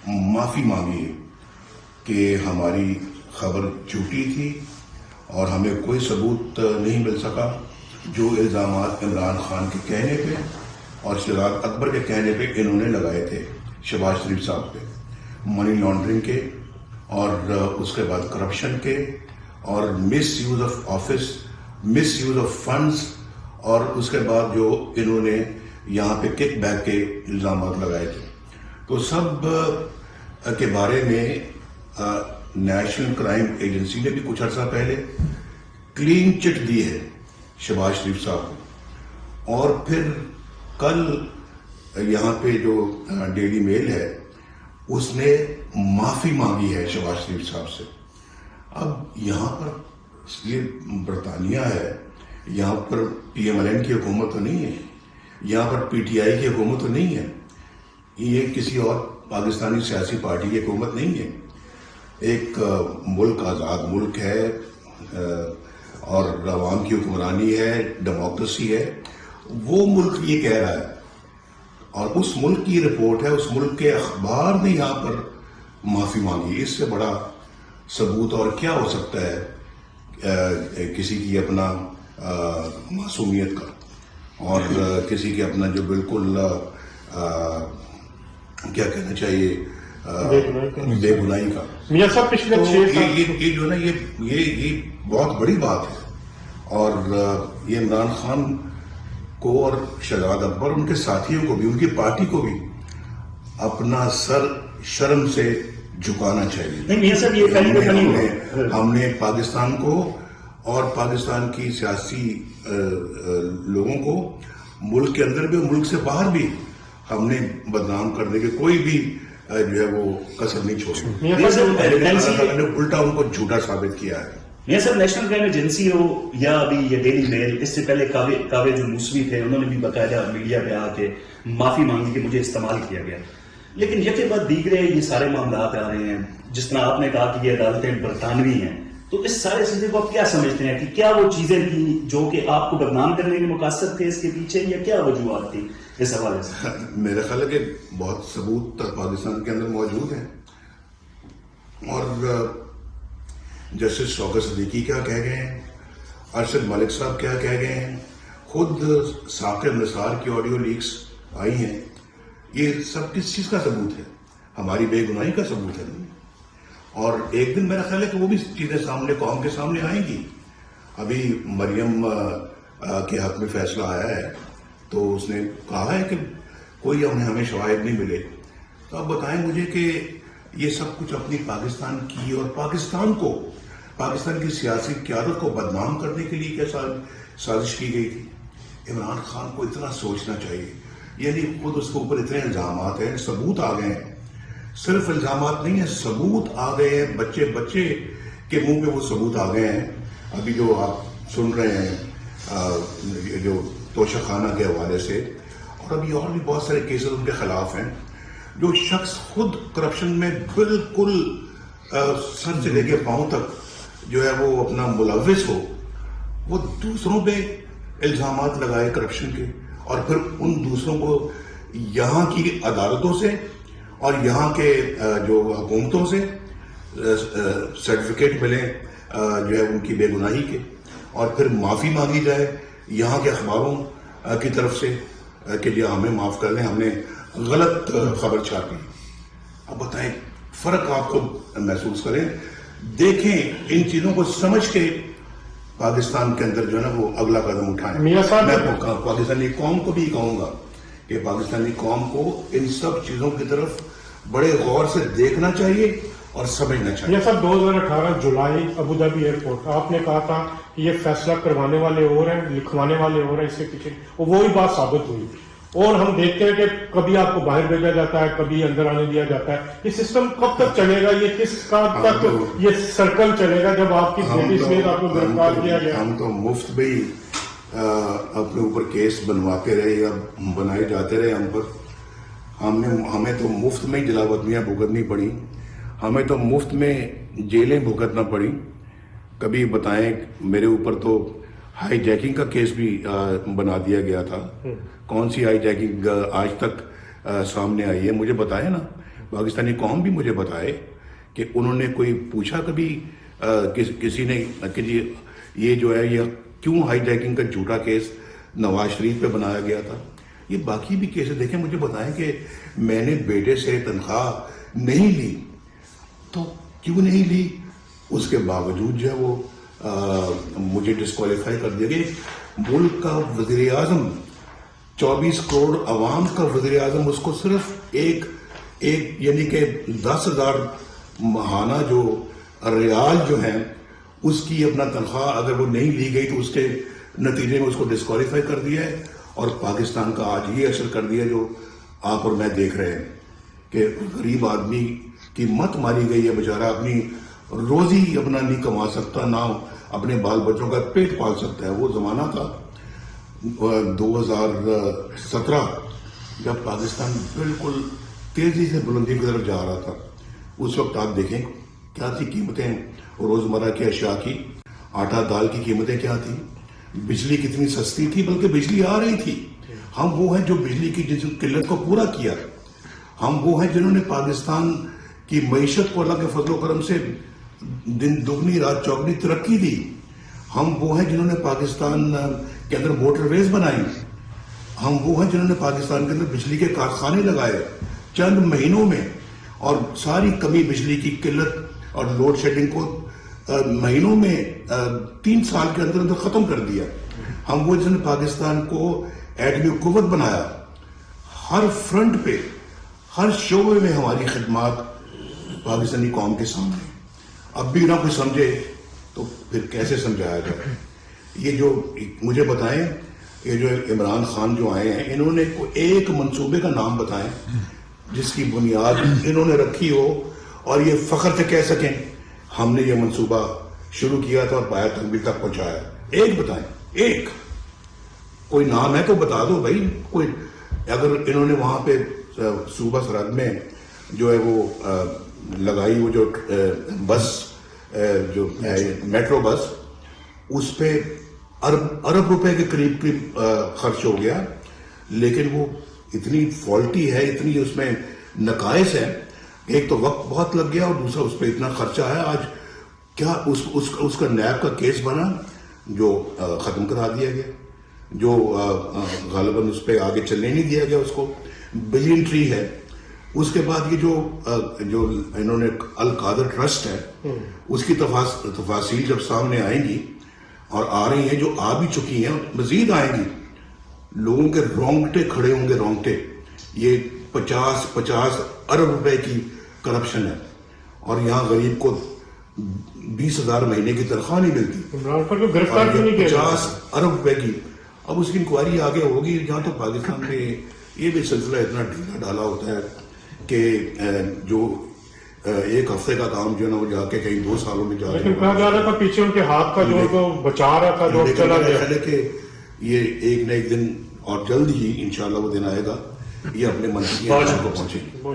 معافی مانگی ہے کہ ہماری خبر جھوٹی تھی اور ہمیں کوئی ثبوت نہیں مل سکا. جو الزامات عمران خان کے کہنے پہ اور شہزاد اکبر کے کہنے پہ انہوں نے لگائے تھے شہباز شریف صاحب پہ، منی لانڈرنگ کے اور اس کے بعد کرپشن کے اور misuse of office, misuse of funds, اور اس کے بعد جو انہوں نے یہاں پہ کک بیک کے الزامات لگائے تھے، تو سب کے بارے میں نیشنل کرائم ایجنسی نے بھی کچھ عرصہ پہلے کلین چٹ دی ہے شہباز شریف صاحب کو. اور پھر کل یہاں پہ جو ڈیلی میل ہے اس نے معافی مانگی ہے شہباز شریف صاحب سے. اب یہاں پر یہ برطانیہ ہے، یہاں پر PMLN کی حکومت تو نہیں ہے، یہاں پر PTI کی حکومت تو نہیں ہے، یہ کسی اور پاکستانی سیاسی پارٹی کی حکومت نہیں ہے. ایک ملک آزاد ملک ہے اور عوام کی حکمرانی ہے، ڈیموکریسی ہے. وہ ملک یہ کہہ رہا ہے اور اس ملک کی رپورٹ ہے، اس ملک کے اخبار نے یہاں پر معافی مانگی. اس سے بڑا ثبوت اور کیا ہو سکتا ہے کسی کی اپنا معصومیت کا اور کسی کے اپنا جو بالکل کیا کہنا چاہیے بے گناہی کا. یہ جو ہے نا یہ بہت بڑی بات ہے. اور یہ عمران خان کو اور شہزاد اکبر ان کے ساتھیوں کو بھی، ان کی پارٹی کو بھی اپنا سر شرم سے جھکانا چاہیے. ہم نے پاکستان کو اور پاکستان کی سیاسی لوگوں کو ملک کے اندر بھی اور ملک سے باہر بھی ہم نے بدنام کرنے کے کوئی بھی جو ہے وہ کسر نہیں چھوڑی. اللہ نے الٹا ان کو جھوٹا ثابت کیا ہے. یہ سر نیشنل کرائم ایجنسی ہو یا ابھی یہ ڈیلی میل، اس سے پہلے کاوے جو موسوی تھے انہوں نے بھی باقاعدہ میڈیا پہ آ کے معافی مانگی کہ مجھے استعمال کیا گیا. لیکن یکے بعد دیگرے یہ سارے معاملات آ رہے ہیں. جس طرح آپ نے کہا کہ یہ عدالتیں برطانوی ہیں، تو اس سارے سلسلے کو آپ کیا سمجھتے ہیں کہ کیا وہ چیزیں تھیں جو کہ آپ کو بدنام کرنے کے مقاصد تھے اس کے پیچھے، یا کیا وجوہات تھی اس حوالے سے؟ میرا خیال ہے کہ بہت ثبوت پاکستان کے اندر موجود ہیں. اور جسٹس شوکت صدیقی کیا کہہ گئے ہیں، ارشد ملک صاحب کیا کہہ گئے ہیں، خود ثاقب نثار کی آڈیو لیکس آئی ہیں. یہ سب کس چیز کا ثبوت ہے؟ ہماری بے گناہی کا ثبوت ہے. اور ایک دن میرا خیال ہے کہ وہ بھی چیزیں سامنے قوم کے سامنے آئیں گی. ابھی مریم کے حق میں فیصلہ آیا ہے تو اس نے کہا ہے کہ کوئی ہمیں شواہد نہیں ملے. تو آپ بتائیں مجھے کہ یہ سب کچھ اپنی پاکستان کی اور پاکستان کی سیاسی قیادت کو بدنام کرنے کے لیے کیا سازش کی گئی تھی؟ عمران خان کو اتنا سوچنا چاہیے. یعنی خود اس کے اوپر اتنے الزامات ہیں، ثبوت آ گئے ہیں. صرف الزامات نہیں ہیں، ثبوت آ گئے ہیں. بچے کے منہ میں وہ ثبوت آ گئے ہیں. ابھی جو آپ سن رہے ہیں جو توشہ خانہ کے حوالے سے، اور ابھی اور بھی بہت سارے کیسز ان کے خلاف ہیں. جو شخص خود کرپشن میں بالکل سر سے لے کے پاؤں تک جو ہے وہ اپنا ملوث ہو، وہ دوسروں پہ الزامات لگائے کرپشن کے، اور پھر ان دوسروں کو یہاں کی عدالتوں سے اور یہاں کے جو حکومتوں سے سرٹیفکیٹ ملے جو ہے ان کی بے گناہی کے، اور پھر معافی مانگی جائے یہاں کے اخباروں کی طرف سے کہ جی ہمیں معاف کر دیں، ہم نے غلط خبر چھاپی. اب بتائیں، فرق آپ کو محسوس کریں، دیکھیں ان چیزوں کو سمجھ کے پاکستان کے اندر جو ہے نا وہ اگلا قدم اٹھائیں. میں پاکستانی قوم کو بھی کہوں گا کہ پاکستانی قوم کو ان سب چیزوں کی طرف بڑے غور سے دیکھنا چاہیے اور سمجھنا چاہیے. یہ سب 2018 جولائی ابوظہبی ایئرپورٹ، آپ نے کہا تھا کہ یہ فیصلہ کروانے والے اور ہیں، لکھوانے والے اور ہیں، اس کے پیچھے وہی بات ثابت ہوئی. اور ہم دیکھتے ہیں کہ کبھی آپ کو باہر بھیجا جاتا ہے، کبھی اندر آنے دیا جاتا ہے. یہ سسٹم کب تک چلے گا؟ یہ کس کا تک یہ سرکل چلے گا جب آپ کی بیٹی سمیت آپ کو گرفتار کیا گیا؟ ہم تو مفت میں ہی اپنے اوپر کیس بنواتے رہے یا بنائے جاتے رہے ہم پر. ہمیں تو مفت میں ہی جلا وطنیاں بھگتنی پڑی، ہمیں تو مفت میں جیلیں بھگتنا پڑی. کبھی بتائیں، میرے اوپر تو ہائی جیکنگ کا کیس بھی بنا دیا گیا تھا. کون سی ہائی جیکنگ آج تک سامنے آئی ہے؟ مجھے بتائیں نا. پاکستانی قوم بھی مجھے بتائے کہ انہوں نے کوئی پوچھا کبھی کسی نے کہ جی یہ جو ہے یہ کیوں ہائی جیکنگ کا جھوٹا کیس نواز شریف پہ بنایا گیا تھا. یہ باقی بھی کیسز دیکھیں, مجھے بتائیں کہ میں نے بیٹے سے تنخواہ نہیں لی تو کیوں نہیں لی, اس کے باوجود جو ہے وہ مجھے ڈسکوالیفائی کر دیا گیا. ملک کا وزیر اعظم, 24 کروڑ عوام کا وزیر اعظم, اس کو صرف ایک یعنی کہ 10,000 ماہانہ جو ریال جو ہیں اس کی اپنا تنخواہ اگر وہ نہیں لی گئی تو اس کے نتیجے میں اس کو ڈسکوالیفائی کر دیا ہے. اور پاکستان کا آج یہ اثر کر دیا جو آپ اور میں دیکھ رہے ہیں کہ غریب آدمی کی مت ماری گئی ہے, بیچارہ اپنی روزی اپنا نہیں کما سکتا, نہ اپنے بال بچوں کا پیٹ پال سکتا ہے. وہ زمانہ تھا 2017 جب پاکستان بالکل تیزی سے بلندی کی طرف جا رہا تھا. اس وقت آپ دیکھیں کیا تھی قیمتیں روزمرہ کے اشیاء کی, آٹا دال کی قیمتیں کیا تھی, بجلی کتنی سستی تھی, بلکہ بجلی آ رہی تھی. ہم وہ ہیں جو بجلی کی جس قلت کو پورا کیا, ہم وہ ہیں جنہوں نے پاکستان کی معیشت کو اللہ کے فضل و کرم سے دن دگنی رات چوگنی ترقی دی. ہم وہ ہیں جنہوں نے پاکستان کے اندر موٹر ویز بنائی. ہم وہ ہیں جنہوں نے پاکستان کے اندر بجلی کے کارخانے لگائے چند مہینوں میں, اور ساری کمی بجلی کی قلت اور لوڈ شیڈنگ کو مہینوں میں 3 سال کے اندر ختم کر دیا. ہم وہ جس نے پاکستان کو ایٹمی قوت بنایا. ہر فرنٹ پہ, ہر شعبے میں ہماری خدمات پاکستانی قوم کے سامنے. اب بھی نہ کوئی سمجھے تو پھر کیسے سمجھایا جائے. یہ جو مجھے بتائیں, یہ جو عمران خان جو آئے ہیں, انہوں نے ایک منصوبے کا نام بتائیں جس کی بنیاد انہوں نے رکھی ہو اور یہ فخر سے کہہ سکیں ہم نے یہ منصوبہ شروع کیا تھا اور پایا تکمیل تک پہنچایا. ایک بتائیں, ایک کوئی نام ہے تو بتا دو بھائی. کوئی اگر انہوں نے وہاں پہ صوبہ سرحد میں جو ہے وہ لگائی وہ جو بس جو میٹرو بس, اس پہ ارب روپے کے قریب خرچ ہو گیا, لیکن وہ اتنی فالٹی ہے, اتنی اس میں نقائص ہے. ایک تو وقت بہت لگ گیا اور دوسرا اس پہ اتنا خرچہ ہے. آج کیا اس کا نیب کا کیس بنا جو ختم کرا دیا گیا, جو غالباً اس پہ آگے چلنے نہیں دیا گیا, اس کو بلین ٹری ہے. اس کے بعد یہ جو انہوں نے القادر ٹرسٹ ہے اس کی تفاصیل جب سامنے آئیں گی اور آ رہی ہیں, جو آ بھی چکی ہیں مزید آئیں گی, لوگوں کے رونگٹے کھڑے ہوں گے, رونگٹے. یہ 50 ارب روپے کی کرپشن ہے اور یہاں غریب کو 20,000 مہینے کی تنخواہ نہیں ملتی, 50 ارب روپے کی. اب اس کی انکوائری آگے ہوگی. جہاں تو پاکستان میں یہ بھی سلسلہ اتنا ڈھیلا ڈالا ہوتا ہے کہ جو ایک ہفتے کا کام جو ہے نا وہ جا کے کہیں 2 سالوں میں جا لیکن کہا جا رہا تھا پیچھے ان کے ہاتھ کا جو بچا رہا تھا جو چلا گیا ہے کہ یہ ایک نہ ایک دن اور جلد ہی انشاءاللہ وہ دن آئے گا, یہ اپنے منصب کو پہنچے گی.